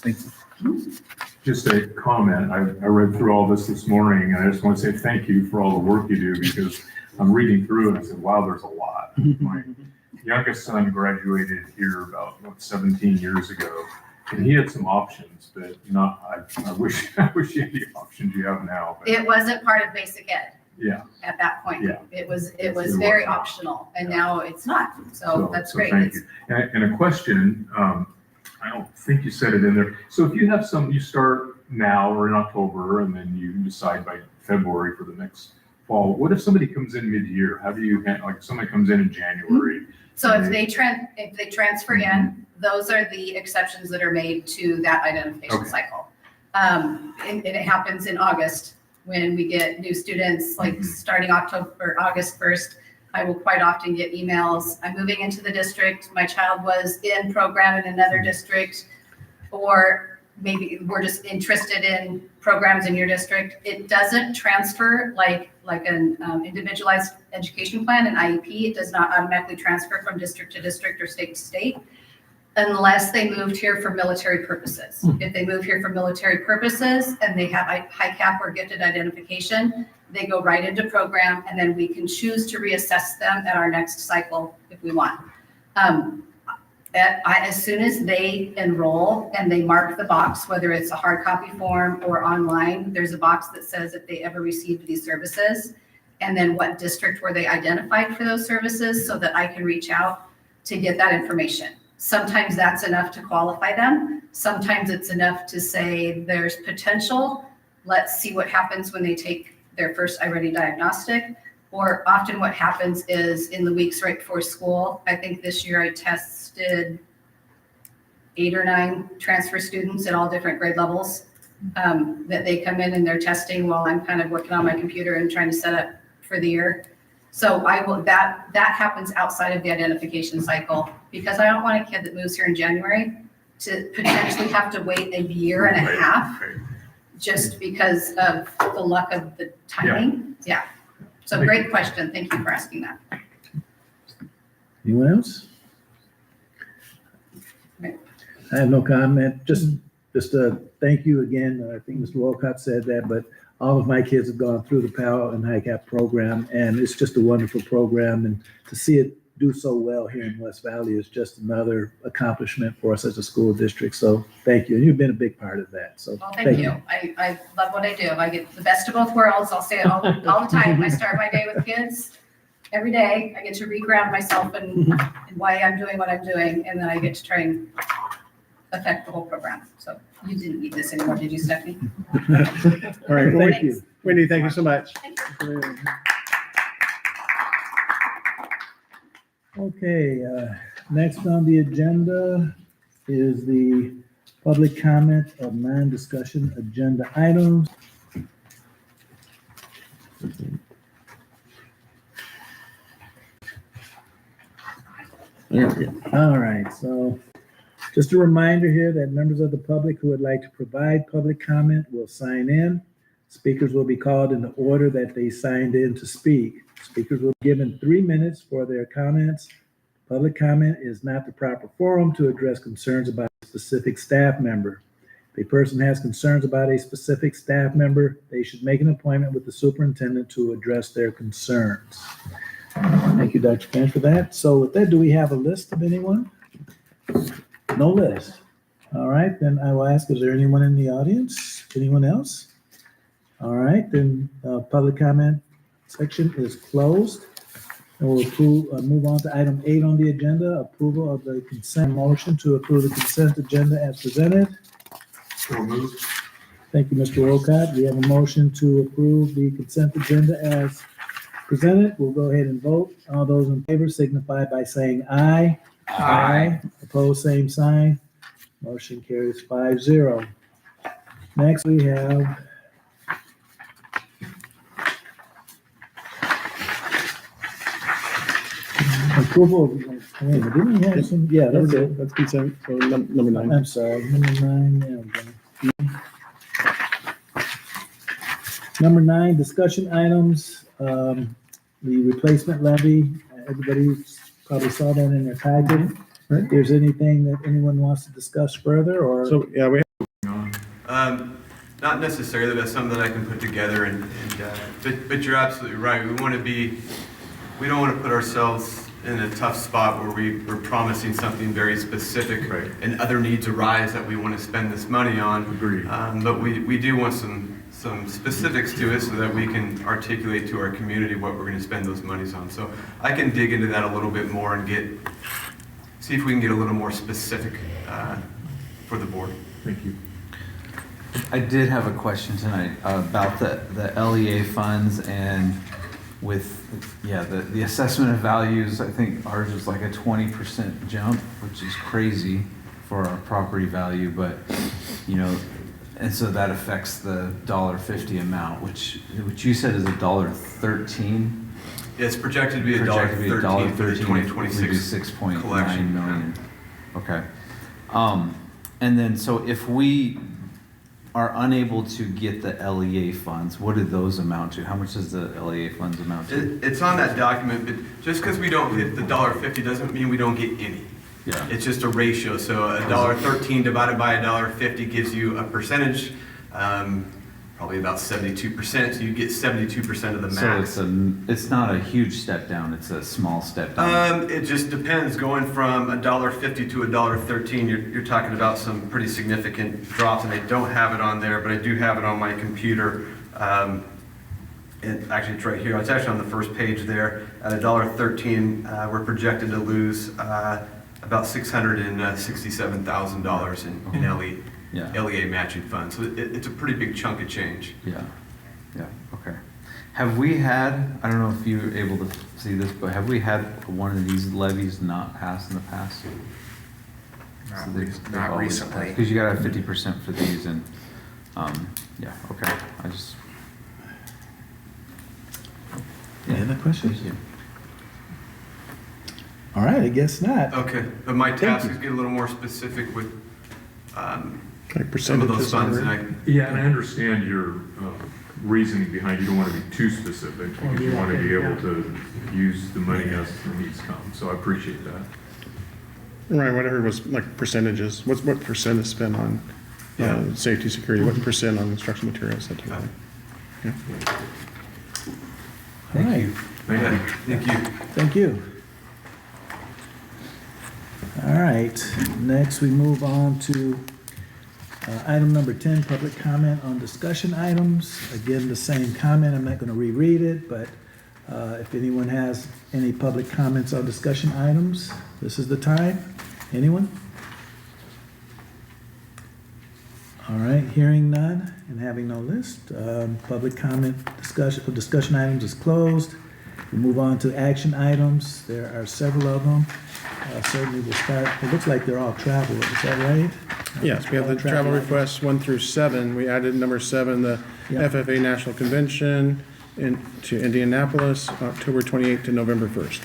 Thank you. Just a comment. I read through all this morning, and I just want to say thank you for all the work you do, because I'm reading through and I said, wow, there's a lot. My youngest son graduated here about 17 years ago, and he had some options, but I wish he had the options you have now. But It wasn't part of basic ed yeah, at that point. Yeah. It was It very was. optional, and Yeah. now it's not. So that's great. Thank you. And a question, I don't think you said it in there. So if you have you start now or in October, and then you decide by February for the next fall, what if somebody comes in mid-year? How do you, like somebody comes in January? So if they transfer in, those are the exceptions that are made to that identification Okay. cycle. And it happens in August when we get new students, like starting August 1st. I will quite often get emails, I'm moving into the district, my child was in program in another district, or maybe we're just interested in programs in your district. It doesn't transfer like an individualized education plan, an IEP. It does not automatically transfer from district to district or state to state unless they moved here for military purposes. If they move here for military purposes and they have high cap or gifted identification, they go right into program, and then we can choose to reassess them at our next cycle if we want. As soon as they enroll and they mark the box, whether it's a hard copy form or online, there's a box that says if they ever received these services, and then what district were they identified for those services, so that I can reach out to get that information. Sometimes that's enough to qualify them. Sometimes it's enough to say there's potential. Let's see what happens when they take their first iReady diagnostic. Or often what happens is in the weeks right before school, I think this year I tested 8 or 9 transfer students at all different grade levels, that they come in and they're testing while I'm kind of working on my computer and trying to set up for the year. So that happens outside of the identification cycle, because I don't want a kid that moves here in January to potentially have to wait a year and a half just because of the luck of the timing. Yeah. So great question. Thank you for asking that. Anyone else? Right. I have no comment. Just thank you again. I think Mr. Wolcott said that, but all of my kids have gone through the PAL and HiCap program, and it's just a wonderful program. And to see it do so well here in West Valley is just another accomplishment for us as a school district. So thank you. And you've been a big part of that. So Well, thank you. I love what I do. I get the best of both worlds. I'll say it all the time. I start my day with kids every day. I get to re-ground myself and why I'm doing what I'm doing. And then I get to try and affect the whole program. So you didn't need this anymore, did you, Stephanie? All right, Thank you. Wendy, thank you so much. Okay, next on the agenda is the public comment of non-discussion agenda items. All right, so just a reminder here that members of the public who would like to provide public comment will sign in. Speakers will be called in the order that they signed in to speak. Speakers will be given 3 minutes for their comments. Public comment is not the proper forum to address concerns about a specific staff member. If a person has concerns about a specific staff member, they should make an appointment with the superintendent to address their concerns. Thank you, Dr. Finch, for that. So with that, do we have a list of anyone? No list. All right, then I will ask, is there anyone in the audience? Anyone else? All right, then public comment section is closed. And we'll move on to item 8 on the agenda, approval of the consent motion to approve the consent agenda as presented. So moved. Thank you, Mr. Wolcott. We have a motion to approve the consent agenda as presented. We'll go ahead and vote. All those in favor signify by saying aye. Aye. Opposed, same sign. Motion carries 5-0. Next, we have approval of, didn't we have some? Yeah, that's it. That's consent, so number 9. I'm sorry, number 9, yeah, okay. Number 9, discussion items, the replacement levy. Everybody probably saw that in their packet. If there's anything that anyone wants to discuss further, or? So, yeah, we Not necessarily, that's something that I can put together but you're absolutely right. We want to be we don't want to put ourselves in a tough spot where we're promising something very specific Right. and other needs arise that we want to spend this money on. Agreed. But we do want some specifics to it so that we can articulate to our community what we're going to spend those monies on. So I can dig into that a little bit more and see if we can get a little more specific for the board. Thank you. I did have a question tonight about the LEA funds and with, the assessment of values. I think ours was like a 20% jump, which is crazy for our property value, but, and so that affects the $1.50 amount, which you said is $1.13. It's projected to be $1.13 for the 2026 6.9 collection. million. Okay. And then, so if we are unable to get the LEA funds, what do those amount to? How much does the LEA funds amount to? It's on that document, but just because we don't hit the $1.50 doesn't mean we don't get any. Yeah. It's just a ratio. So $1.13 divided by $1.50 gives you a percentage, probably about 72%. So you get 72% of the max. So it's not a huge step down. It's a small step down. It just depends. Going from $1.50 to $1.13, you're talking about some pretty significant drops, and I don't have it on there, but I do have it on my computer. Actually, it's right here. It's actually on the first page there. At $1.13, we're projected to lose about $667,000 in LEA matching funds. So it's a pretty big chunk of change. Yeah. Okay. Have we had, I don't know if you were able to see this, but have we had one of these levies not pass in the past? Not recently. Because you gotta have 50% for these and, okay. Any other questions? Thank you. All right, I guess not. Okay, but my Thank task you. is get a little more specific with Like some of those percentages. funds. Yeah, and I understand your reasoning behind, you don't want to be too specific because you want to be able to use the money as the needs come. So I appreciate that. Right, whatever was like percentages, what percent is spent on safety, security, what percent on instructional materials, that type of thing. All right, Thank you. Thank you. thank you. All right, next we move on to item number 10, public comment on discussion items. Again, the same comment, I'm not going to reread it, but if anyone has any public comments on discussion items, this is the time. Anyone? All right, hearing none and having no list, public comment discussion items is closed. We move on to action items. There are several of them. Certainly we'll start, it looks like they're all travel, is that right? Yes, we have the travel requests 1 through 7. We added number 7, the Yeah. FFA National Convention to Indianapolis, October 28th to November 1st.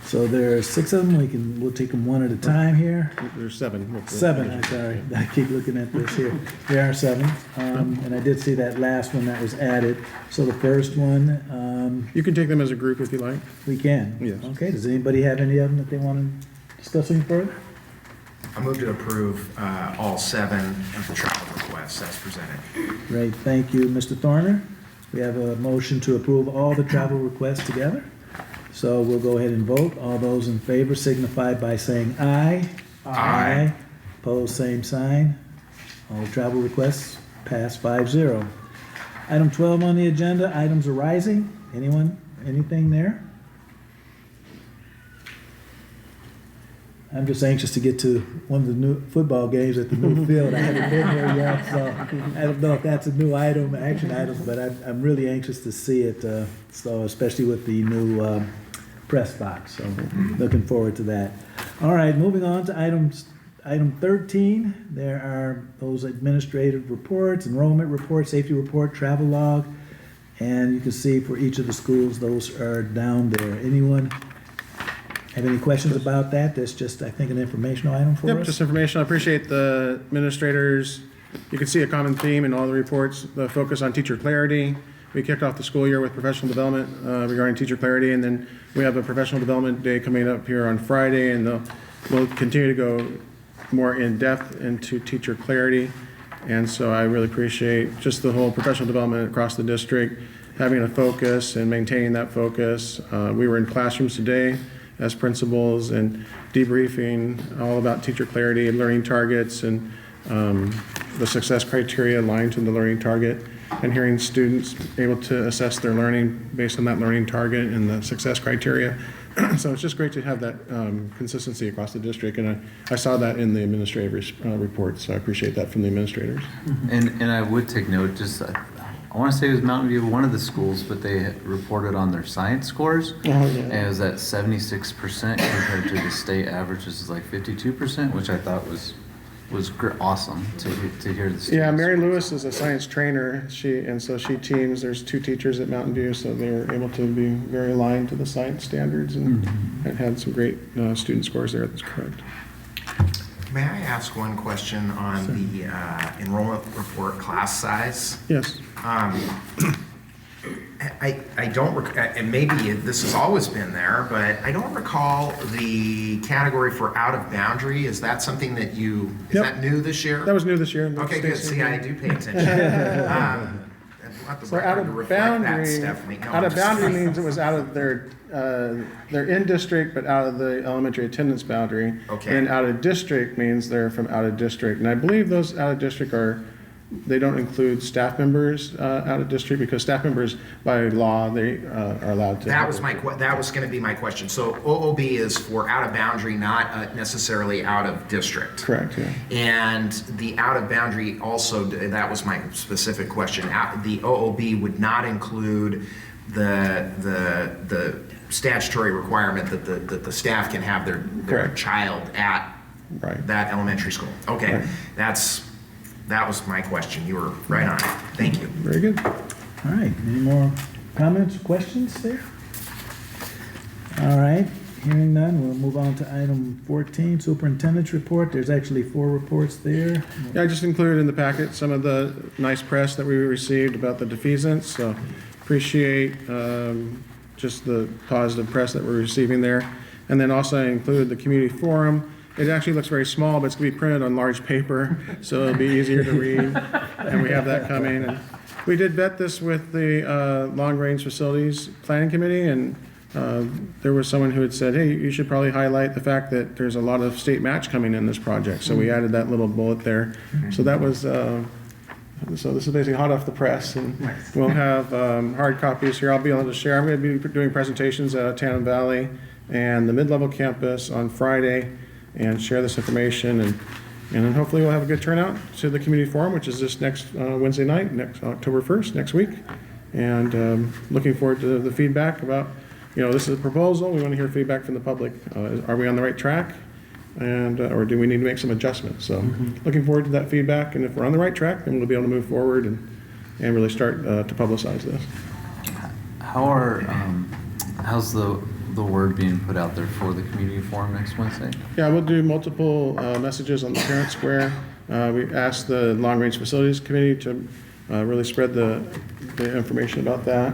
So there are 6 of them. We'll take them one at a time here. There's 7. 7, I'm sorry. I keep looking at this here. There are 7. And I did see that last one that was added. So the first one, You can take them as a group if you like. we can. Yes. Okay, does anybody have any of them that they want to discuss any further? I move to approve all 7 of the travel requests as presented. Great, thank you, Mr. Thorner. We have a motion to approve all the travel requests together. So we'll go ahead and vote. All those in favor signify by saying aye. Aye. Opposed, same sign. All travel requests pass 5-0. Item 12 on the agenda, items arising. Anyone, anything there? I'm just anxious to get to one of the new football games at the new field. I haven't been here yet, so I don't know if that's a new item, action item, but I'm really anxious to see it. So especially with the new press box, so looking forward to that. All right, moving on to item 13. There are those administrative reports, enrollment report, safety report, travel log, and you can see for each of the schools, those are down there. Anyone have any questions about that? That's just, I think, an informational item for us. Yep, just information. I appreciate the administrators. You can see a common theme in all the reports, the focus on teacher clarity. We kicked off the school year with professional development regarding teacher clarity, and then we have a professional development day coming up here on Friday, and we'll continue to go more in depth into teacher clarity. And so I really appreciate just the whole professional development across the district. having a focus and maintaining that focus. We were in classrooms today as principals and debriefing all about teacher clarity and learning targets and the success criteria aligned to the learning target, and hearing students able to assess their learning based on that learning target and the success criteria. So it's just great to have that consistency across the district, and I saw that in the administrative report, so I appreciate that from the administrators. And I would take note, just, I want to say it was Mountain View, one of the schools, but they had reported on their science scores. And it was at 76% compared to the state average, which is like 52%, which I thought was awesome to hear the students. Yeah, Mary Lewis is a science trainer, so she teams, there's 2 teachers at Mountain View, so they were able to be very aligned to the science standards and had some great student scores there, that's correct. May I ask one question on the enrollment report class size? Yes. I don't, and maybe this has always been there, but I don't recall the category for out of boundary. Is that something that is that new this year? That was new this year. Okay, good. See, I do pay attention. So out of boundary, means it was out of their in district, but out of the elementary attendance boundary. Okay. And out of district means they're from out of district. And I believe those out of district they don't include staff members out of district, because staff members by law, they are allowed to. That was going to be my question. So OOB is for out of boundary, not necessarily out of district. Correct, yeah. And the out of boundary also, that was my specific question. The OOB would not include the statutory requirement that the staff can have their child at that elementary school. Okay, right. That was my question. You were right on it. Thank you. Very good. All right, any more comments or questions there? All right, hearing none, we'll move on to item 14, superintendent's report. There's actually 4 reports there. Yeah, I just included in the packet some of the nice press that we received about the defeasance, so appreciate just the positive press that we're receiving there. And then also I included the community forum. It actually looks very small, but it's going to be printed on large paper, so it'll be easier to read, and we have that coming. And we did vet this with the long-range facilities planning committee, and there was someone who had said, hey, you should probably highlight the fact that there's a lot of state match coming in this project, so we added that little bullet there. So that was, so this is basically hot off the press, and we'll have hard copies here. I'll be able to share. I'm going to be doing presentations at Tannin Valley and the mid-level campus on Friday, and share this information, and then hopefully we'll have a good turnout to the community forum, which is this next Wednesday night, next October 1st, next week. And looking forward to the feedback about, this is a proposal. We want to hear feedback from the public. Are we on the right track? And or do we need to make some adjustments? So looking forward to that feedback, and if we're on the right track, then we'll be able to move forward and really start to publicize this. How's the word being put out there for the community forum next Wednesday? Yeah, we'll do multiple messages on the parent square. We asked the long range facilities committee to really spread the information about that.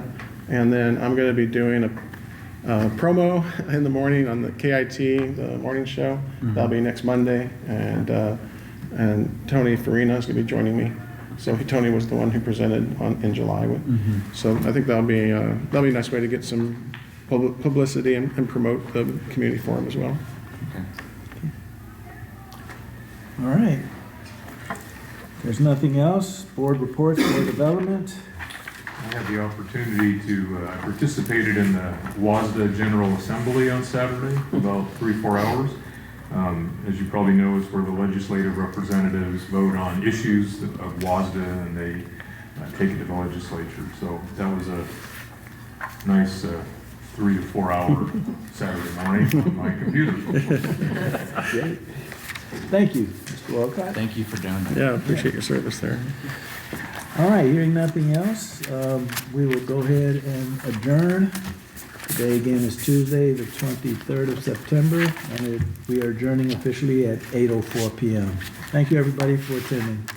And then I'm going to be doing a promo in the morning on the KIT, the morning show. That'll be next Monday. And Tony Farina is going to be joining me. So Tony was the one who presented in July. So I think that'll be a nice way to get some publicity and promote the community forum as well. Okay. All right. There's nothing else. Board reports, board development. I had the opportunity to participated in the WVSD General Assembly on Saturday, about 3-4 hours. As you probably know, it's where the legislative representatives vote on issues of WVSD, and they take it to the legislature. So that was a nice 3 to 4 hour Saturday morning on my computer. Great. Thank you, Mr. Walcott. Thank you for doing that. Yeah, appreciate your service there. All right, hearing nothing else, we will go ahead and adjourn. Today again is Tuesday, the 23rd of September, and we are adjourning officially at 8:04 p.m. Thank you, everybody, for attending.